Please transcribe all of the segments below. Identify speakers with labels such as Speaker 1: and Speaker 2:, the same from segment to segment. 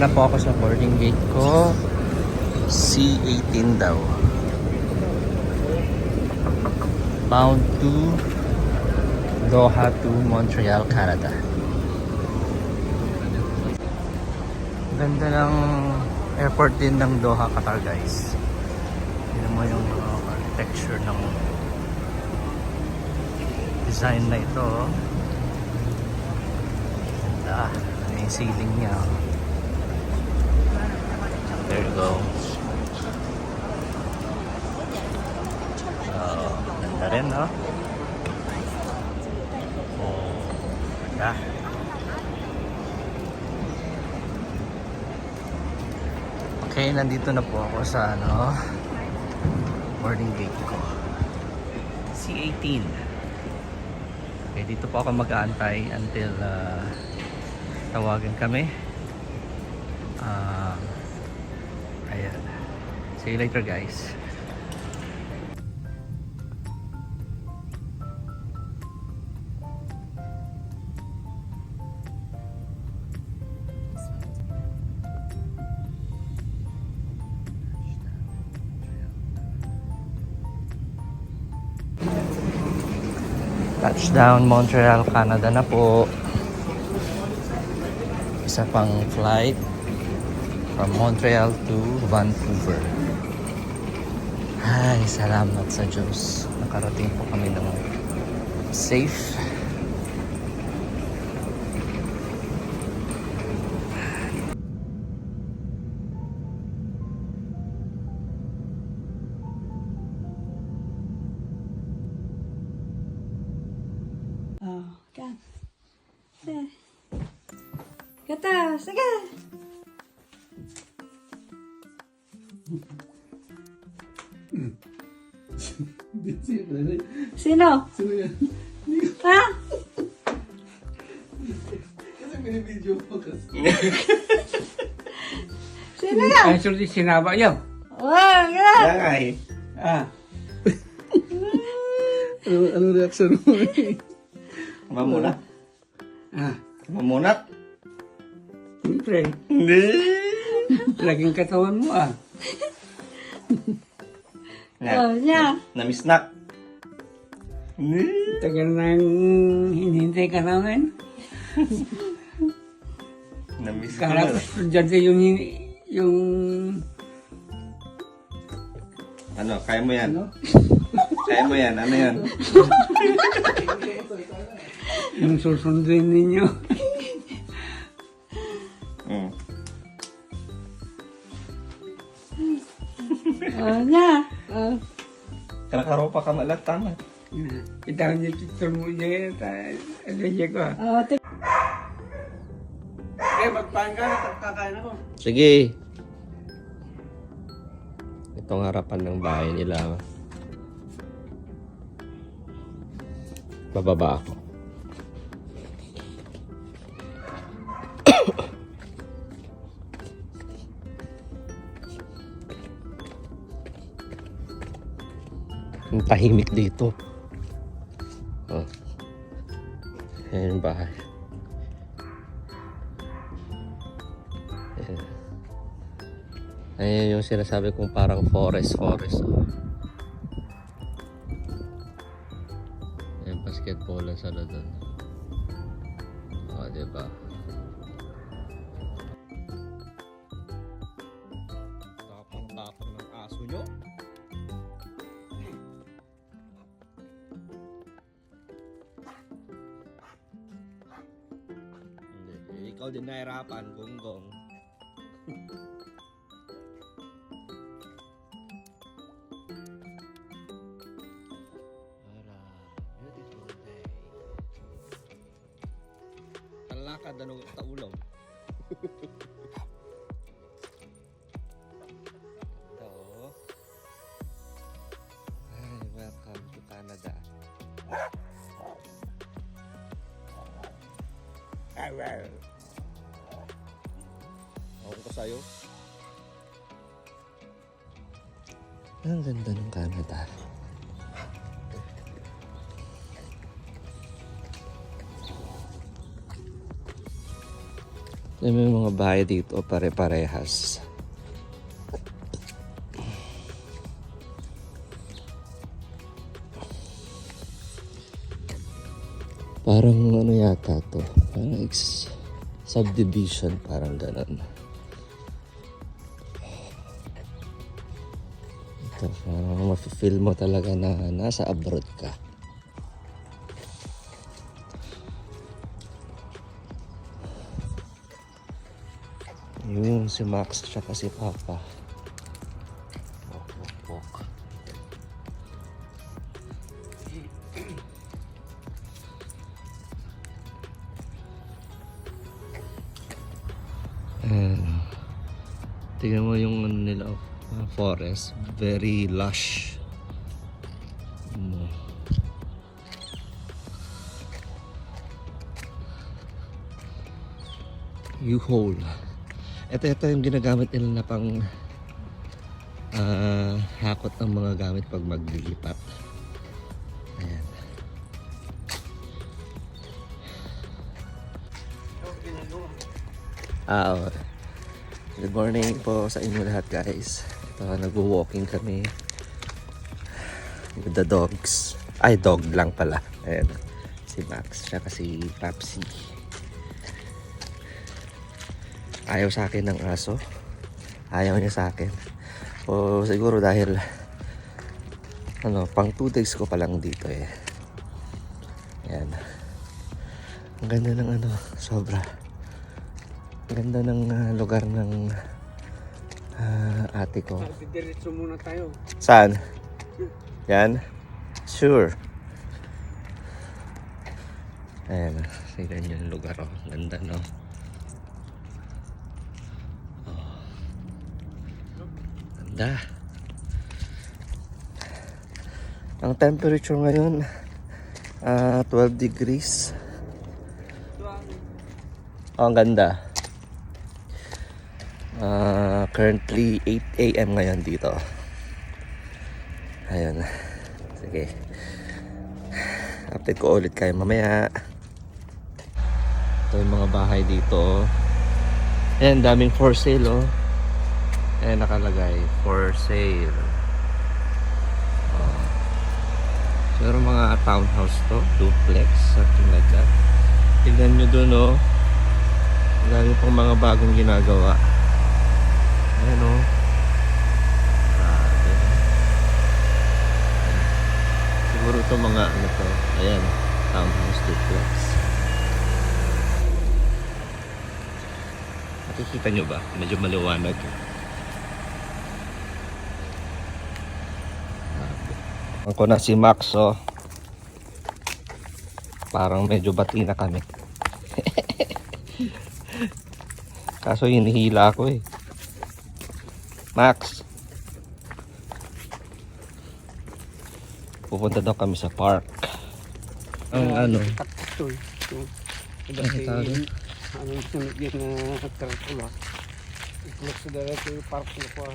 Speaker 1: na po ako sa boarding gate ko. C18 daw. Bound to Doha to Montreal, Canada. Ganda ng airport din ng Doha, Qatar, guys. Tignan mo yung architecture ng design na ito. Ganda. Yung ceiling niya. There you go. Ganda rin, no? Oh, ganda. Okay, nandito na po ako sa boarding gate ko. C18. Okay, dito po ako mag-aantay until tawagan kami. Ayan. See you later, guys. Touchdown Montreal, Canada na po. Isa pang flight from Montreal to Vancouver. Ay, salamat sa Diyos. Nakarating po kami ng safe.
Speaker 2: Kata, sige. Sino?
Speaker 3: Sino yan?
Speaker 2: Ha?
Speaker 3: Kasi binibidyo mo kasi.
Speaker 2: Sino yan?
Speaker 4: Ay, sulit sinaba niyo.
Speaker 2: Wag yan.
Speaker 1: Yan nga eh.
Speaker 4: Ah,
Speaker 3: Anong reaction mo?
Speaker 1: Mamunat.
Speaker 4: ah,
Speaker 1: Mamunat.
Speaker 4: siyempre,
Speaker 1: Hindi.
Speaker 4: laging katawan mo ah.
Speaker 2: Oh, niya.
Speaker 1: Namisnak. Hindi.
Speaker 4: Tagal nang hinihintay ka namin.
Speaker 1: Namiss ko
Speaker 4: Kala
Speaker 1: na.
Speaker 4: ko estudyante yung
Speaker 1: Ano, kaya mo yan? Kaya mo yan? Ano yan?
Speaker 4: yung susundin ninyo.
Speaker 1: Mm.
Speaker 2: Oh, niya. Oh.
Speaker 1: Kanakaropa ka malat, tama.
Speaker 4: Kita niyo picture mo niya. Ano niya ko ah.
Speaker 2: Oh,
Speaker 4: Eh, magpahan ka na. Kakain ako.
Speaker 1: Sige. Itong harapan ng bahay nila. Bababa ako. Ang tahimik dito. Oh. Ayan yung bahay. Ayan. Ayan yung sinasabi kong parang forest. Oh. Ayan, basketball ang sana doon. O, diba? Tapang-tapang ng aso nyo. Hindi, ikaw din nahirapan, gonggong. Beautiful day. Talakad na nung taulong. Ito. Ay, welcome to Canada. Ako ko sa'yo. Ang ganda ng Canada. May mga bahay dito pare-parehas. Parang ano yata to, parang subdivision, parang ganon. Ito, parang mafe-feel mo talaga na nasa abroad ka. Yun si Max tsaka si Papa. Walk. Tingnan mo yung ano nila, forest, very lush. U-Haul. Ito yung ginagamit nila na pang hakot ng mga gamit pag maglilipat. Ayan. Oo. Good morning po sa inyo lahat, guys. Ito, nag-walking kami with the dogs. Ay, dog lang pala. Ayan. Si Max, siya si Papsi. Ayaw sa akin ng aso. Ayaw niya sa akin. O siguro dahil pang 2 days ko pa lang dito eh. Ayan. Ang ganda ng sobra. Ang ganda ng lugar ng ate ko.
Speaker 4: Diretso muna tayo.
Speaker 1: Saan? Yan? Sure. Ayan. Tignan nyo yung lugar. Oh. Ganda, no? Oh. Ganda. Ang temperature ngayon 12 degrees. Oh, ang ganda. Currently 8 AM ngayon dito. Ayun. Sige. Update ko ulit kayo mamaya. Ito yung mga bahay dito. Ayan, daming for sale, oh. Ayan, nakalagay for sale. Oh. Siguro mga townhouse to, duplex, something like that. Tignan nyo dun, oh. Dami pang mga bagong ginagawa. Ayan, oh. Grabe. Siguro ito mga to. Ayan, townhouse duplex. Nakikita nyo ba? Medyo maliwanag. Ako na si Max, oh. Parang medyo bati na kami. Kaso hinihila ako eh. Max, pupunta daw kami sa park. Ang
Speaker 4: Ito.
Speaker 1: tawag?
Speaker 4: Anong sunod yun na taratula. Iklok sa darato yung park na po.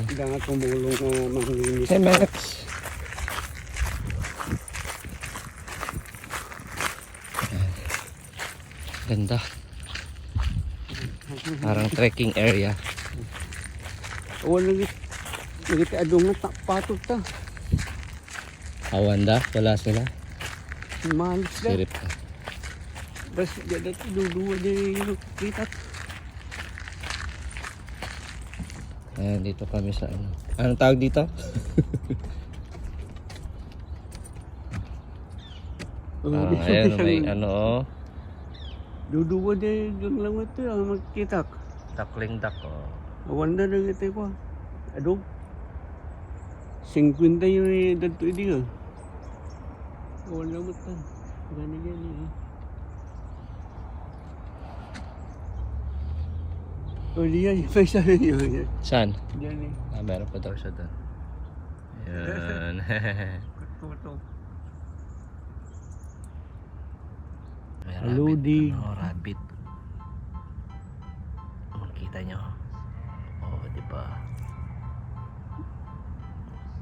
Speaker 4: Hindi nga tumulong na manglinis.
Speaker 1: Hey Max. Ganda. Parang trekking area.
Speaker 4: Wala nagit adong na patot ta.
Speaker 1: Awanda, wala sila.
Speaker 4: Malis na.
Speaker 1: Sirip ka.
Speaker 4: Bas jada dudua di kita.
Speaker 1: Ayan, dito kami sa ano. Anong tawag dito? Ayan, may ano, oh.
Speaker 4: Dudua di yung lang ito ang magkita.
Speaker 1: Duckling duck, oh.
Speaker 4: Wanda na kita ko. Adong 50 yung dito idi ka. Wala mo ta. Gani gani. Oh, diyan yung pesa niyo.
Speaker 1: Saan?
Speaker 4: Diyan eh.
Speaker 1: Meron pa daw siya doon. Ayan.
Speaker 4: Kuto.
Speaker 1: May
Speaker 4: Aludi.
Speaker 1: rabbit. Makita nyo. Oo, di ba?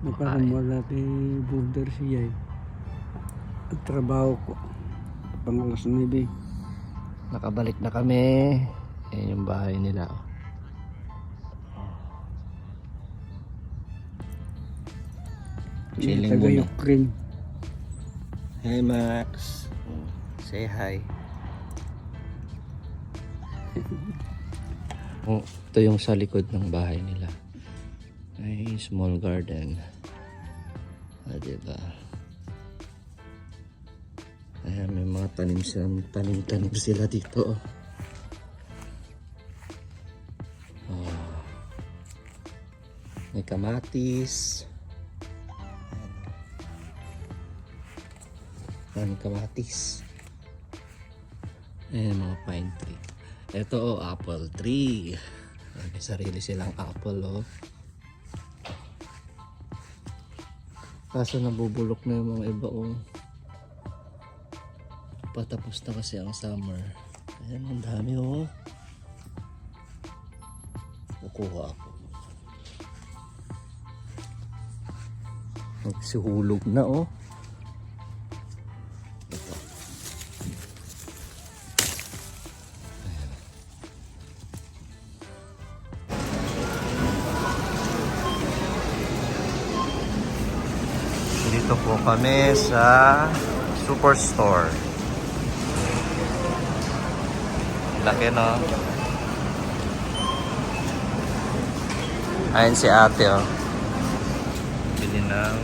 Speaker 4: Napakamwala natin border siya eh. Ang trabaho ko. Pang alas 9.
Speaker 1: Nakabalik na kami. Ayan yung bahay nila. Chilling
Speaker 4: Taga
Speaker 1: muna.
Speaker 4: Ukraine.
Speaker 1: Hey Max. Say hi. Oh, ito yung sa likod ng bahay nila. Ay, small garden. Ah, diba? Ayan, may mga tanim sila dito. Oh. May kamatis. Ayan, kamatis. Ayan, mga pine tree. Ito, apple tree. Ayan, may sarili silang apple, oh. Kaso nabubulok na yung mga iba, oh. Patapos na kasi ang summer. Ayan, ang dami, oh. Kukuha ako. Magsihulog na, oh. Ito. Ayan. Dito po kami sa Superstore. Laki, no? Ayun si ate, oh. Bili ng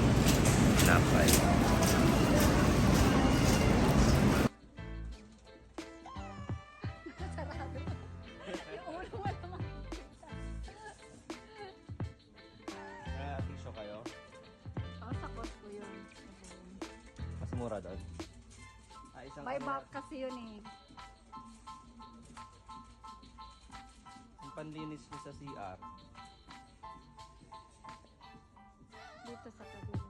Speaker 1: tinapay. Tisyo kayo?
Speaker 2: Ako sa Costco yun.
Speaker 1: Mas mura doon. Isang
Speaker 2: Buy back kasi yun eh.
Speaker 1: Ang panlinis mo sa CR.
Speaker 2: Dito sa kabila.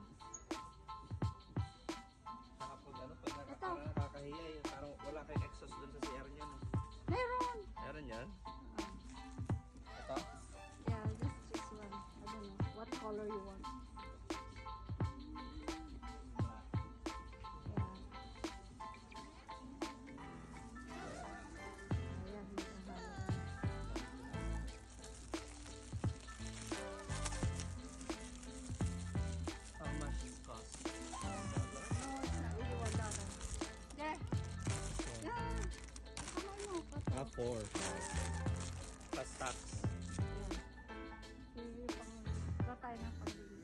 Speaker 1: Saka pag ano, pag
Speaker 2: Ito.
Speaker 1: parang nakakahiya yun. Parang wala kayong exhaust doon sa CR niyo. No?
Speaker 2: Meron!
Speaker 1: Meron yan? Ito?
Speaker 2: Yeah, just choose one. I don't know. What color you want? Yeah. Ayan,
Speaker 1: How much it cost?
Speaker 2: no, it's not really $1. Yeah. Yeah. Come on, no.
Speaker 1: Ah, 4. Plus tax.
Speaker 2: Tatay na pagbili.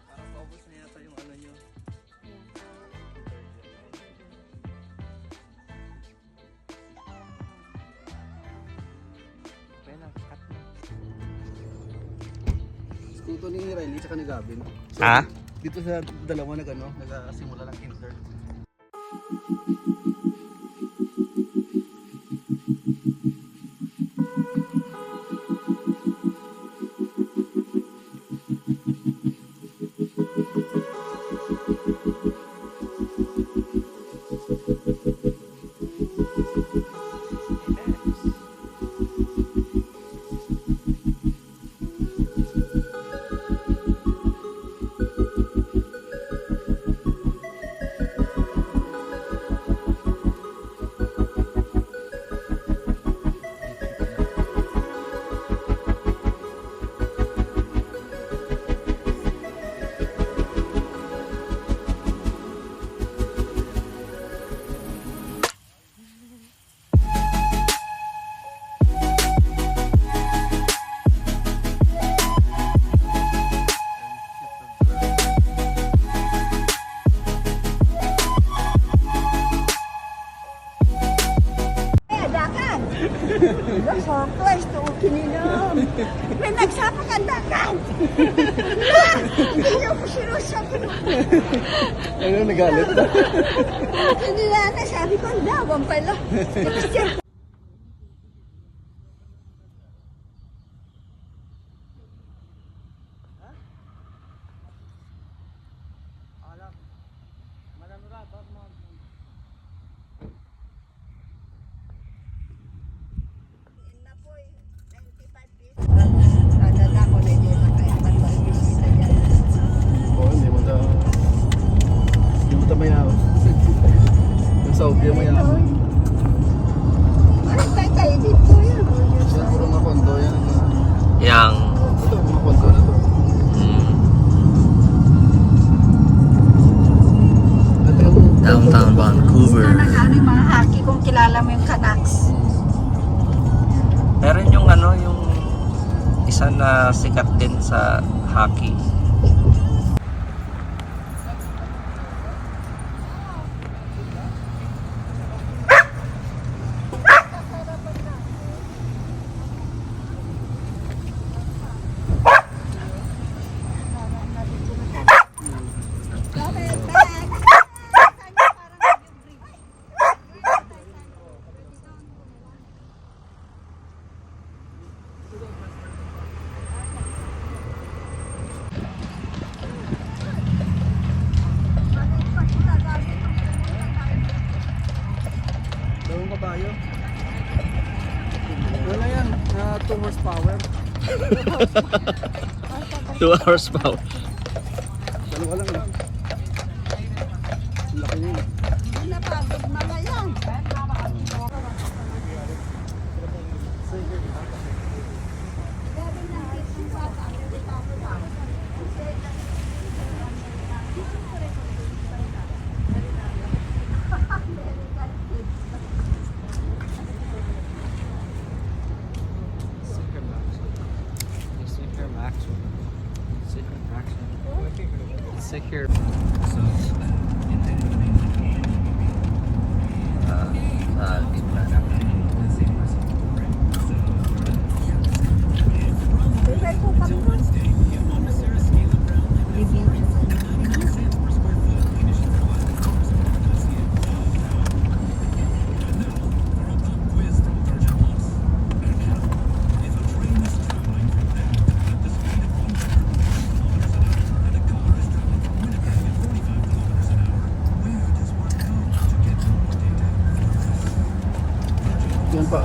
Speaker 1: Parang paubos na yata yung ano nyo.
Speaker 2: Yeah.
Speaker 1: Okay na, cut na.
Speaker 3: Skuto ni Riley tsaka ni Gavin. So,
Speaker 1: Ha?
Speaker 3: Dito sa dalawa nagsimula ng kinder.
Speaker 2: Dakan! Surprise to kininom! May nagsapak ang dakan! Hindi ako sinusabi.
Speaker 3: Ano, nagalit na?
Speaker 2: Hindi na sabi ko, lawan pala.
Speaker 3: Oo, hindi mo ta mayaw. Yung sa obya mayaw.
Speaker 1: isa na sikat din sa hockey.
Speaker 3: Dalawang kabayo. Wala yan, 2 horsepower.
Speaker 1: 2 hours pa.
Speaker 3: Dalawa lang eh. Ang laki niya eh.
Speaker 2: Napagod mga yan.
Speaker 1: Secure. Sa gitna namin.
Speaker 3: Yan pa.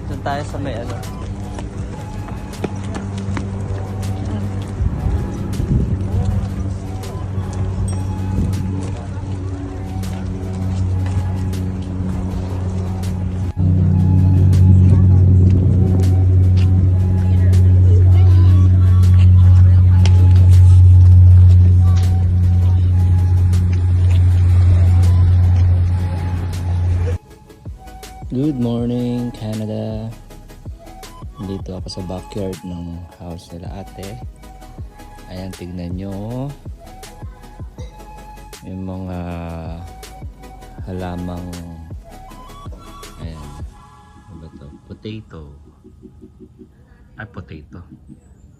Speaker 1: Doon tayo sa may ano. Good morning, Canada. Dito ako sa backyard ng house nila ate. Ayan, tignan nyo. Yung mga halamang ayan. Ano ba to? Potato. Ay, potato.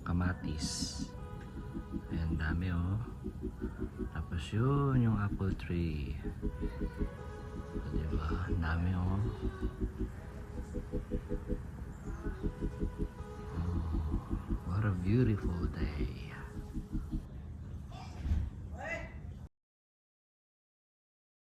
Speaker 1: Kamatis. Ayan, dami oh. Tapos yun, yung apple tree. Diba? Ang dami oh. Oh, what a beautiful day.